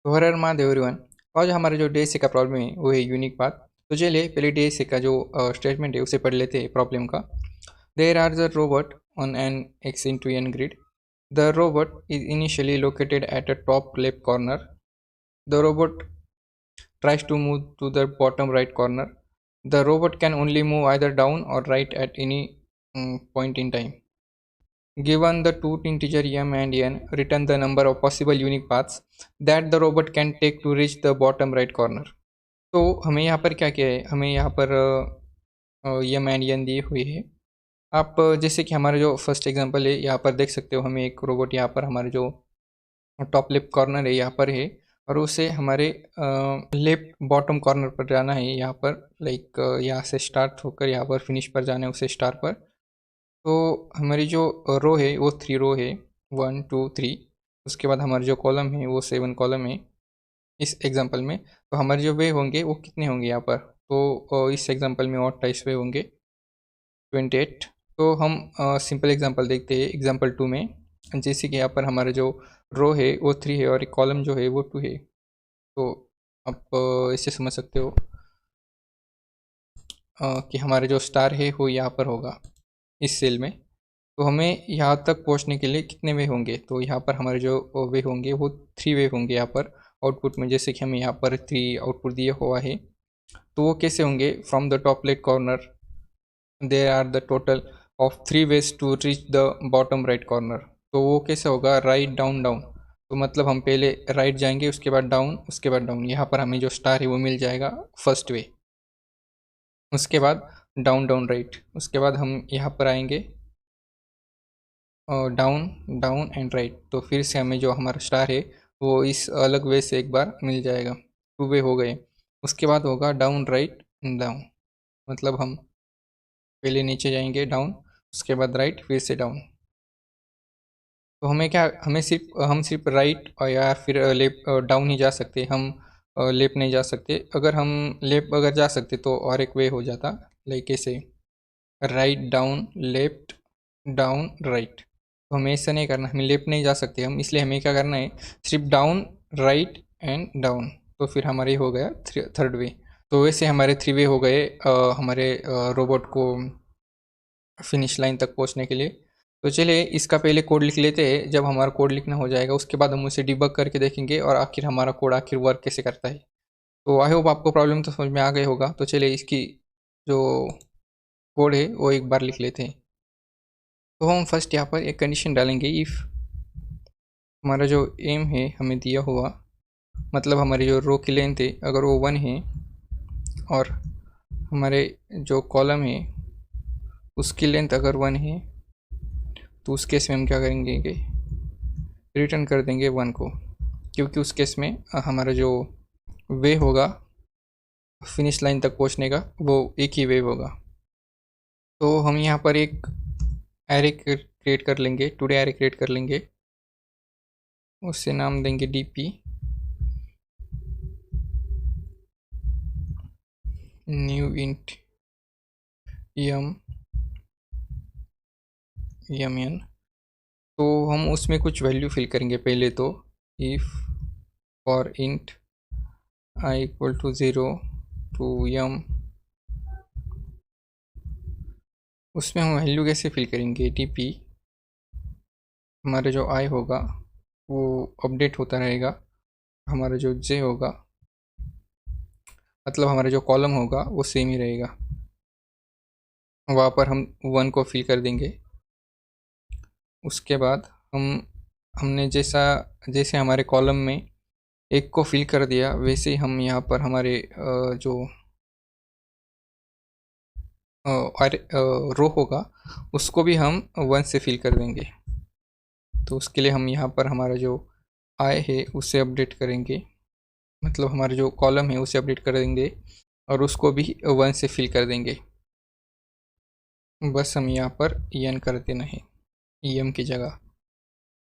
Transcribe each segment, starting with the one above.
तो हर हर महादेव एवरीवन। आज हमारा जो डे से का प्रॉब्लम है वो है यूनिक पाथ। तो चलिए पहले डे से का जो स्टेटमेंट है उसे पढ़ लेते हैं प्रॉब्लम का। There are the robot on N X into N grid. The robot is initially located at a top left corner. द रोबोट tries to move to the bottom right corner. The robot can only move either down or right at any point in time. Given the two integer m and n, return the number of possible unique paths that the robot can take to reach the bottom right corner. तो हमें यहाँ पर क्या क्या है, हमें यहाँ पर यम एंड एन दिए हुए है। आप जैसे कि हमारा जो फर्स्ट एग्जांपल है यहाँ पर देख सकते हो, हमें एक रोबोट यहाँ पर हमारे जो टॉप लेफ्ट कॉर्नर है यहाँ पर है और उसे हमारे लेफ्ट बॉटम कॉर्नर पर जाना है। यहाँ पर लाइक यहाँ से स्टार्ट होकर यहाँ पर फिनिश पर जाना है उसे स्टार पर। तो हमारी जो रो है वो 3 रो है, 1 2 3। उसके बाद हमारे जो कॉलम है वो 7 कॉलम है इस एग्जांपल में। तो हमारे जो वे होंगे वो कितने होंगे यहाँ पर, तो इस एग्जांपल में और 28 वे होंगे, 28। तो हम सिंपल एग्जांपल देखते हैं एग्जांपल 2 में। जैसे कि यहाँ पर हमारा जो रो है वो 3 है और कॉलम जो है वो 2 है। तो आप इससे समझ सकते हो कि हमारे जो स्टार है वो यहाँ पर होगा इस सेल में। तो हमें यहाँ तक पहुँचने के लिए कितने वे होंगे, तो यहाँ पर हमारे जो वे होंगे वो 3 वे होंगे यहाँ पर आउटपुट में। जैसे कि हमें यहाँ पर 3 आउटपुट दिया हुआ है, तो वो कैसे होंगे, from the top left corner there are the total of 3 ways to reach the bottom right corner. तो वो कैसे होगा, राइट डाउन डाउन। तो मतलब हम पहले राइट जाएंगे, उसके बाद डाउन, उसके बाद डाउन। यहाँ पर हमें जो स्टार है वो मिल जाएगा फर्स्ट वे। उसके बाद डाउन डाउन राइट, उसके बाद हम यहाँ पर आएंगे डाउन डाउन एंड राइट। तो फिर से हमें जो हमारा स्टार है वो इस अलग वे से एक बार मिल जाएगा, 2 वे हो गए। उसके बाद होगा डाउन राइट डाउन, मतलब हम पहले नीचे जाएंगे डाउन, उसके बाद राइट, फिर से डाउन। तो हमें क्या, हम सिर्फ राइट और या फिर लेफ्ट डाउन ही जा सकते, हम लेफ्ट नहीं जा सकते। अगर हम लेफ्ट अगर जा सकते तो और एक वे हो जाता, लाइक ऐसे write down left down right. तो हमें ऐसा नहीं करना, हमें लेफ्ट नहीं जा सकते हम, इसलिए हमें क्या करना है, सिर्फ डाउन राइट एंड डाउन। तो फिर हमारे हो गया थर्ड वे। तो वैसे हमारे 3 वे हो गए हमारे रोबोट को फिनिश लाइन तक पहुंचने के लिए। तो चलिए इसका पहले कोड लिख लेते हैं। जब हमारा कोड लिखना हो जाएगा उसके बाद हम उसे डिबग करके देखेंगे और आखिर हमारा कोड आखिर वर्क कैसे करता है। तो आई होप आपको प्रॉब्लम तो समझ में आ गई होगा। तो चलिए इसकी जो कोड है वो एक बार लिख लेते हैं। तो हम फर्स्ट यहाँ पर एक कंडीशन डालेंगे, इफ़ हमारा जो एम है हमें दिया हुआ, मतलब हमारी जो रो की लेंथ है अगर वो 1 है और हमारे जो कॉलम है उसकी लेंथ अगर 1 है, तो उस केस में हम क्या करेंगे कि रिटर्न कर देंगे 1 को, क्योंकि उस केस में हमारा जो वे होगा फिनिश लाइन तक पहुंचने का वो एक ही वेव होगा। तो हम यहाँ पर एक एरे क्रिएट कर लेंगे, टुडे एरे क्रिएट कर लेंगे, उससे नाम देंगे DP new int M M N. तो हम उसमें कुछ वैल्यू फिल करेंगे पहले। तो if for int I equal to 0 to M, उसमें हम वैल्यू कैसे फिल करेंगे, टीपी हमारा जो आई होगा वो अपडेट होता रहेगा, हमारा जो जे होगा मतलब हमारा जो कॉलम होगा वो सेम ही रहेगा, वहाँ पर हम 1 को फिल कर देंगे। उसके बाद हमने जैसे हमारे कॉलम में 1 को फिल कर दिया, वैसे ही हम यहाँ पर हमारे जो रो होगा उसको भी हम 1 से फिल कर देंगे। तो उसके लिए हम यहाँ पर हमारा जो आई है उसे अपडेट करेंगे, मतलब हमारा जो कॉलम है उसे अपडेट कर देंगे और उसको भी 1 से फिल कर देंगे। बस हम यहाँ पर एन कर देना है एम की जगह।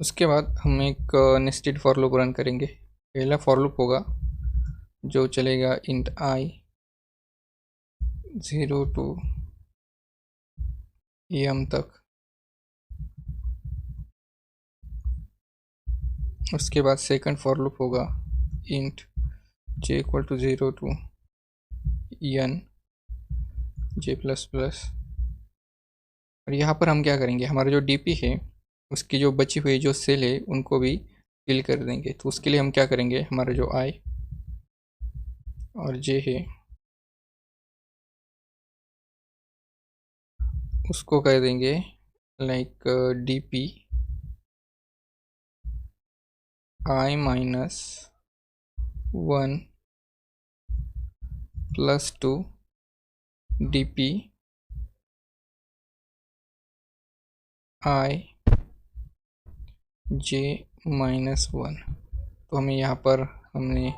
उसके बाद हम एक नेस्टेड फॉर लूप रन करेंगे। पहला फॉर लूप होगा जो चलेगा इंट आई 0 टू एम तक। उसके बाद सेकंड फॉर लूप होगा int j equal to 0 to n j plus plus. और यहाँ पर हम क्या करेंगे, हमारा जो dp है उसकी जो बची हुई जो सेल है उनको भी फिल कर देंगे। तो उसके लिए हम क्या करेंगे, हमारा जो i और j है उसको कर देंगे like dp i minus 1 plus 2 dp i j minus 1। तो हमें यहाँ पर हमने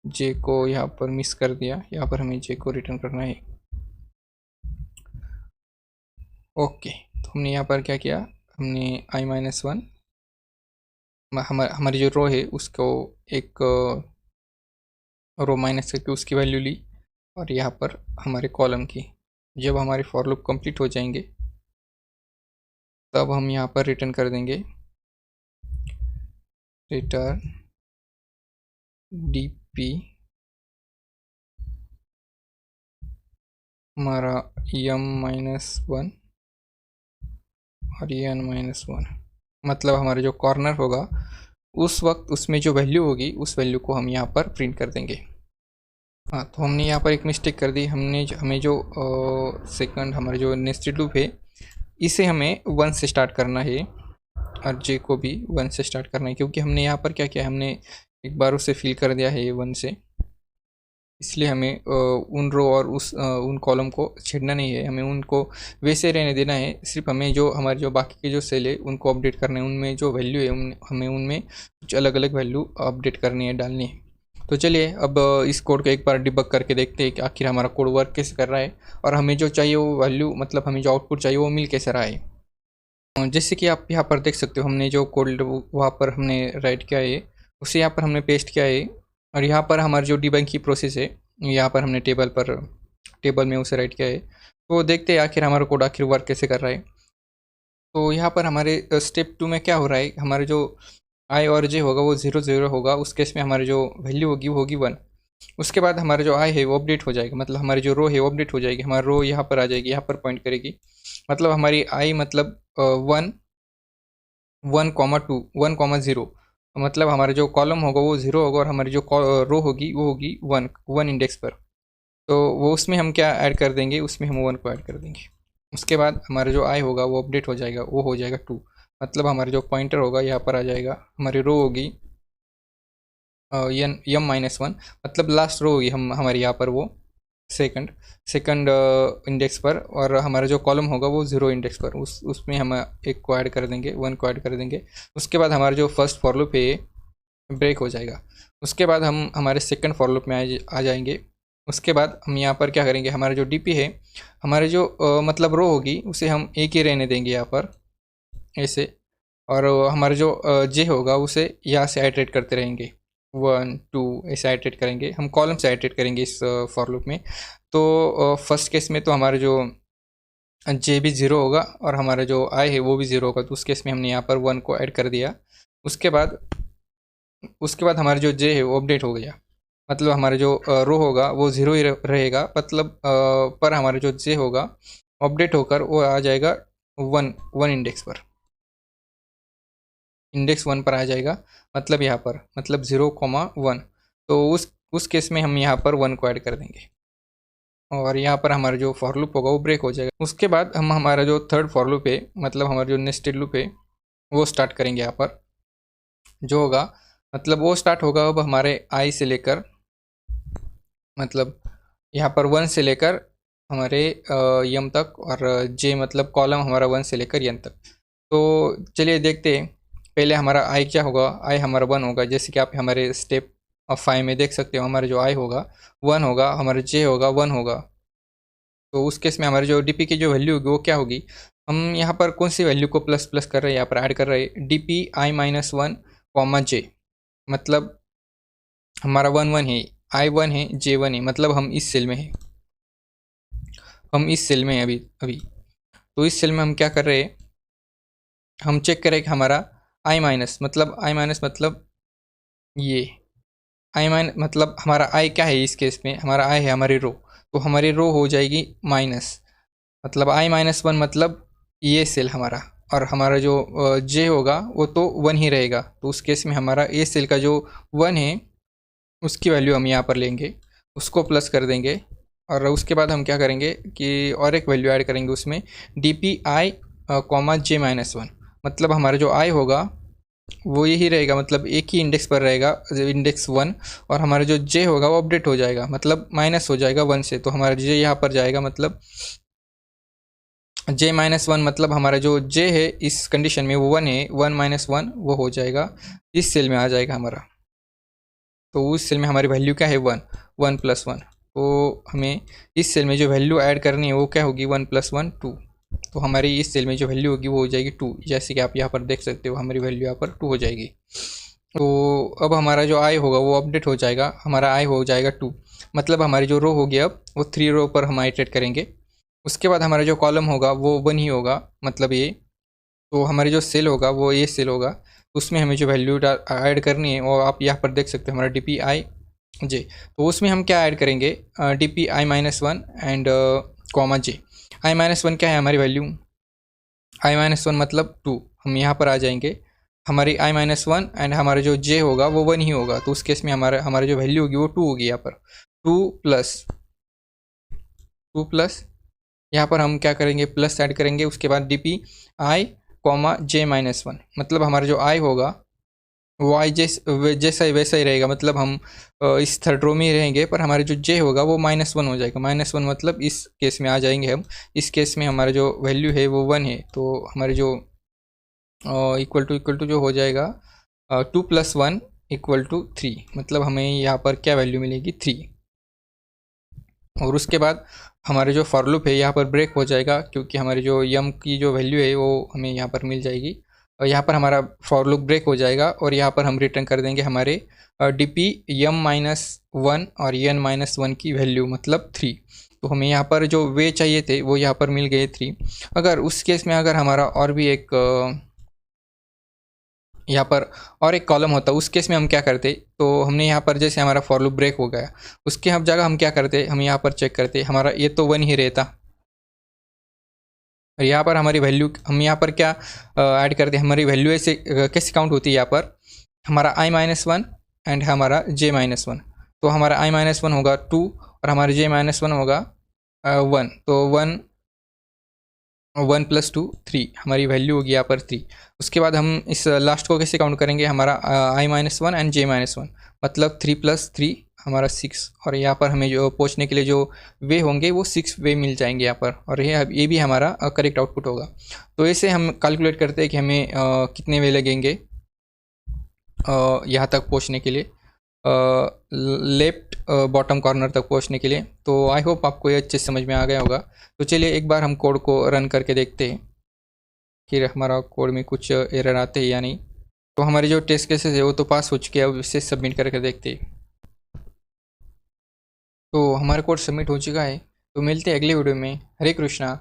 j को यहाँ पर मिस कर दिया, यहाँ पर हमें j को रिटर्न करना है। ओके, तो हमने यहाँ पर क्या किया, हमने i माइनस 1 हमारी जो रो है उसको एक रो माइनस करके उसकी वैल्यू ली और यहाँ पर हमारे कॉलम की। जब हमारे फॉर लूप कंप्लीट हो जाएंगे तब हम यहाँ पर रिटर्न कर देंगे रिटर्न dp हमारा m माइनस 1 और n माइनस 1। मतलब हमारा जो कॉर्नर होगा उस वक्त उसमें जो वैल्यू होगी उस वैल्यू को हम यहाँ पर प्रिंट कर देंगे। हाँ, तो हमने यहाँ पर एक मिस्टेक कर दी। हमें जो सेकंड हमारा जो नेस्टेड लूप है इसे हमें 1 से स्टार्ट करना है और j को भी 1 से स्टार्ट करना है, क्योंकि हमने यहाँ पर क्या किया, हमने एक बार उसे फिल कर दिया है 1 से। इसलिए हमें उन रो और उन कॉलम को छेड़ना नहीं है, हमें उनको वैसे रहने देना है। सिर्फ हमें जो हमारे जो बाकी के जो सेल है उनको अपडेट करना है, उनमें जो वैल्यू है हमें उनमें कुछ अलग अलग वैल्यू अपडेट करनी है, डालनी है। तो चलिए अब इस कोड को एक बार डिबग करके देखते हैं कि आखिर हमारा कोड वर्क कैसे कर रहा है और हमें जो चाहिए वो वैल्यू, मतलब हमें जो आउटपुट चाहिए वो मिल कैसे रहा है। जैसे कि आप यहाँ पर देख सकते हो, हमने जो कोड वहाँ पर हमने राइट किया है उसे यहाँ पर हमने पेस्ट किया है और यहाँ पर हमारी जो डिबग की प्रोसेस है यहाँ पर हमने टेबल में उसे राइट किया है। तो देखते हैं आखिर हमारा कोड आखिर वर्क कैसे कर रहा है। तो यहाँ पर हमारे स्टेप 2 में क्या हो रहा है, हमारे जो i और j होगा वो 0 0 होगा, उस केस में हमारी जो वैल्यू होगी वो होगी 1। उसके बाद हमारा जो i है वो अपडेट हो जाएगा, मतलब हमारी जो रो है वो अपडेट हो जाएगी, हमारी रो यहाँ पर आ जाएगी, यहाँ पर पॉइंट करेगी। मतलब हमारी i मतलब 1 1,2 1,0, मतलब हमारा जो कॉलम होगा वो 0 होगा और हमारी जो रो होगी वो होगी 1 इंडेक्स पर। तो वो उसमें हम क्या ऐड कर देंगे, उसमें हम 1 को ऐड कर देंगे। उसके बाद हमारा जो i होगा वो अपडेट हो जाएगा, वो हो जाएगा 2। मतलब हमारा जो पॉइंटर होगा यहाँ पर आ जाएगा, हमारी रो होगी m माइनस 1, मतलब लास्ट रो होगी हमारे यहाँ पर वो सेकंड इंडेक्स पर, और हमारा जो कॉलम होगा वो 0 इंडेक्स पर। उसमें हम एक को ऐड कर देंगे, 1 को ऐड कर देंगे। उसके बाद हमारा जो फर्स्ट फॉर लूप है ब्रेक हो जाएगा। उसके बाद हम हमारे सेकंड फॉर लूप में आ जाएंगे। उसके बाद हम यहाँ पर क्या करेंगे, हमारा जो डीपी है, हमारे जो मतलब रो होगी उसे हम एक ही रहने देंगे यहाँ पर ऐसे, और हमारा जो जे होगा उसे यहाँ से आइटरेट करते रहेंगे, 1 2 ऐसे आइटरेट करेंगे। हम कॉलम से आइटरेट करेंगे इस फॉर लूप में। तो फर्स्ट केस में तो हमारा जो जे भी 0 होगा और हमारा जो आई है वो भी 0 होगा, तो उस केस में हमने यहाँ पर 1 को ऐड कर दिया। उसके बाद हमारा जो जे है वो अपडेट हो गया, मतलब हमारा जो रो होगा वो 0 ही रहेगा, मतलब पर हमारा जो जे होगा अपडेट होकर वो आ जाएगा 1 इंडेक्स 1 पर आ जाएगा, मतलब यहाँ पर मतलब 0,1। तो उस केस में हम यहाँ पर 1 को ऐड कर देंगे और यहाँ पर हमारा जो फॉर लूप होगा वो ब्रेक हो जाएगा। उसके बाद हम हमारा जो थर्ड फॉर लूप है, मतलब हमारा जो नेस्टेड लूप है वो स्टार्ट करेंगे। यहाँ पर जो होगा मतलब वो स्टार्ट होगा अब हमारे i से लेकर, मतलब यहाँ पर 1 से लेकर हमारे m तक, और j मतलब कॉलम हमारा 1 से लेकर n तक। तो चलिए देखते हैं, पहले हमारा i क्या होगा, i हमारा 1 होगा, जैसे कि आप हमारे स्टेप 5 में देख सकते हो, हमारा जो i होगा 1 होगा, हमारा j होगा 1 होगा। तो उस केस में हमारी जो dp की जो वैल्यू होगी वो क्या होगी, हम यहाँ पर कौन सी वैल्यू को प्लस प्लस कर रहे हैं, यहाँ पर ऐड कर रहे हैं dp i minus 1 comma j, मतलब हमारा 1 1 है, i 1 है, j 1 है, मतलब हम इस सेल में हैं, अभी। तो इस सेल में हम क्या कर रहे हैं, हम चेक करें कि हमारा i माइनस मतलब ये आई माइन मतलब हमारा आई क्या है इस केस में, हमारा आई है हमारी रो, तो हमारी रो हो जाएगी माइनस, मतलब i-1 मतलब ये सेल हमारा, और हमारा जो जे होगा वो तो 1 ही रहेगा, तो उस केस में हमारा ए सेल का जो 1 है उसकी वैल्यू हम यहाँ पर लेंगे, उसको प्लस कर देंगे, और उसके बाद हम क्या करेंगे कि और एक वैल्यू ऐड करेंगे उसमें, DPI कॉमा J-1, मतलब हमारा जो आई होगा वो यही रहेगा, मतलब एक ही इंडेक्स पर रहेगा, इंडेक्स 1, और हमारा जो जे होगा वो अपडेट हो जाएगा, मतलब माइनस हो जाएगा 1 से, तो हमारा जे यहाँ पर जाएगा, मतलब J-1 मतलब हमारा जो J है इस कंडीशन में वो 1 है, 1-1 वो हो जाएगा, इस सेल में आ जाएगा हमारा, तो उस सेल में हमारी वैल्यू क्या है 1, 1+1, तो हमें इस सेल में जो वैल्यू ऐड करनी है वो क्या होगी 1+1 2, तो हमारी इस सेल में जो वैल्यू होगी वो हो जाएगी 2, जैसे कि आप यहाँ पर देख सकते हो हमारी वैल्यू यहाँ पर 2 हो जाएगी। तो अब हमारा जो आई होगा वो अपडेट हो जाएगा, हमारा आई हो जाएगा 2, मतलब हमारी जो रो होगी अब वो 3 रो पर हम आइटरेट करेंगे, उसके बाद हमारा जो कॉलम होगा वो 1 ही होगा, मतलब ये, तो हमारी जो सेल होगा वो ये सेल होगा, उसमें हमें जो वैल्यू ऐड करनी है वो आप यहाँ पर देख सकते हो, हमारा DPI-J, तो उसमें हम क्या ऐड करेंगे, DPI-1 and comma J। I-1 क्या है हमारी वैल्यू, I-1 मतलब 2, हम यहाँ पर आ जाएंगे, हमारी I-1 एंड हमारा जो J होगा वो 1 ही होगा, तो उस केस में हमारा जो वैल्यू होगी वो 2 होगी, यहाँ पर 2 प्लस यहाँ पर हम क्या करेंगे प्लस ऐड करेंगे, उसके बाद DPI कॉमा J-1, मतलब हमारा जो आई होगा वो आई जैसा ही वैसा ही रहेगा, मतलब हम इस थर्ड रो में ही रहेंगे, पर हमारे जो जे होगा वो -1 हो जाएगा, -1 मतलब इस केस में आ जाएंगे हम, इस केस में हमारा जो वैल्यू है वो 1 है, तो हमारे जो इक्वल टू जो हो जाएगा 2+1 = 3, मतलब हमें यहाँ पर क्या वैल्यू मिलेगी 3, और उसके बाद हमारे जो फॉर लूप है यहाँ पर ब्रेक हो जाएगा, क्योंकि हमारी जो यम की जो वैल्यू है वो हमें यहाँ पर मिल जाएगी, और यहाँ पर हमारा फॉर लूप ब्रेक हो जाएगा, और यहाँ पर हम रिटर्न कर देंगे हमारे DPM-1 और EN-1 की वैल्यू, मतलब 3, तो हमें यहाँ पर जो वे चाहिए थे वो यहाँ पर मिल गए 3। अगर उस केस में अगर हमारा और भी एक यहाँ पर और एक कॉलम होता, उस केस में हम क्या करते, तो हमने यहाँ पर जैसे हमारा फॉर लूप ब्रेक हो गया, उसके हम जगह हम क्या करते, हम यहाँ पर चेक करते हमारा ये तो 1 ही रहता, और यहाँ पर हमारी वैल्यू हम यहाँ पर क्या ऐड करते, हमारी वैल्यू ऐसे कैसे काउंट होती है, यहाँ पर हमारा I-1 एंड हमारा J-1, तो हमारा I-1 होगा 2 और हमारा J-1 होगा 1, तो 1 + 2 3, हमारी वैल्यू होगी यहाँ पर 3। उसके बाद हम इस लास्ट को कैसे काउंट करेंगे, हमारा I-1 एंड J-1, मतलब 3 + 3 हमारा 6, और यहाँ पर हमें जो पहुँचने के लिए जो वे होंगे वो 6 वे मिल जाएंगे यहाँ पर, और ये भी हमारा करेक्ट आउटपुट होगा। तो ऐसे हम कैलकुलेट करते हैं कि हमें कितने वे लगेंगे यहाँ तक पहुँचने के लिए, लेफ्ट बॉटम कॉर्नर तक पहुँचने के लिए। तो आई होप आपको ये अच्छे समझ में आ गया होगा। तो चलिए एक बार हम कोड को रन करके देखते हैं कि हमारा कोड में कुछ एरर आते हैं या नहीं। तो हमारे जो टेस्ट केसेस है वो तो पास हो चुके हैं, अब इसे सबमिट करके देखते हैं। तो हमारा कोड सबमिट हो चुका है। तो मिलते हैं अगले वीडियो में। हरे कृष्णा।